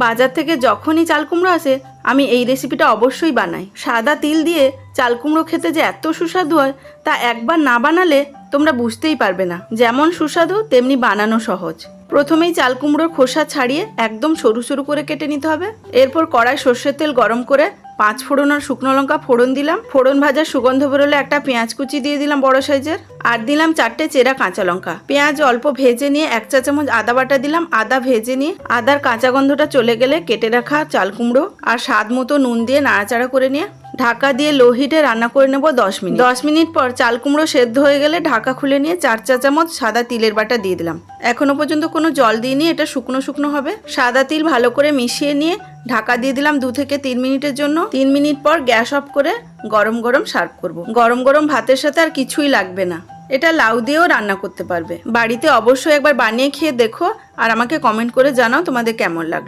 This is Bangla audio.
বাজার থেকে যখনই চাল কুমড়ো আসে আমি এই রেসিপিটা অবশ্যই বানাই। সাদা তিল দিয়ে চাল কুমড়ো খেতে যে এত সুস্বাদু হয় তা একবার না বানালে তোমরা বুঝতেই পারবে না। যেমন সুস্বাদু তেমনি বানানো সহজ। প্রথমেই চাল কুমড়োর খোসা ছাড়িয়ে একদম সরু সরু করে কেটে নিতে হবে। এরপর কড়াই সর্ষের তেল গরম করে 5 ফোড়ন আর শুকনো লঙ্কা ফোড়ন দিলাম। ফোড়ন ভাজার সুগন্ধ বেরোলে একটা পেঁয়াজ কুচি দিয়ে দিলাম বড় সাইজের, আর দিলাম 4টে চেরা কাঁচা লঙ্কা। পেঁয়াজ অল্প ভেজে নিয়ে 1 চা চামচ আদা বাটা দিলাম। আদা ভেজে নিয়ে আদার কাঁচা গন্ধটা চলে গেলে কেটে রাখা চাল কুমড়ো আর স্বাদ মতো নুন দিয়ে নাড়াচাড়া করে নিয়ে ঢাকা দিয়ে লো হিটে রান্না করে নেব 10 মিনিট। 10 মিনিট পর চাল কুমড়ো সেদ্ধ হয়ে গেলে ঢাকা খুলে নিয়ে 4 চা চামচ সাদা তিলের বাটা দিয়ে দিলাম। এখনো পর্যন্ত কোনো জল দিইনি, এটা শুকনো শুকনো হবে। সাদা তিল ভালো করে মিশিয়ে নিয়ে ঢাকা দিয়ে দিলাম 2 থেকে 3 মিনিটের জন্য। 3 মিনিট পর গ্যাস অফ করে গরম গরম সার্ভ করব। গরম গরম ভাতের সাথে আর কিছুই লাগবে না। এটা লাউ দিয়েও রান্না করতে পারবে। বাড়িতে অবশ্যই একবার বানিয়ে খেয়ে দেখো আর আমাকে কমেন্ট করে জানাও তোমাদের কেমন লাগলো।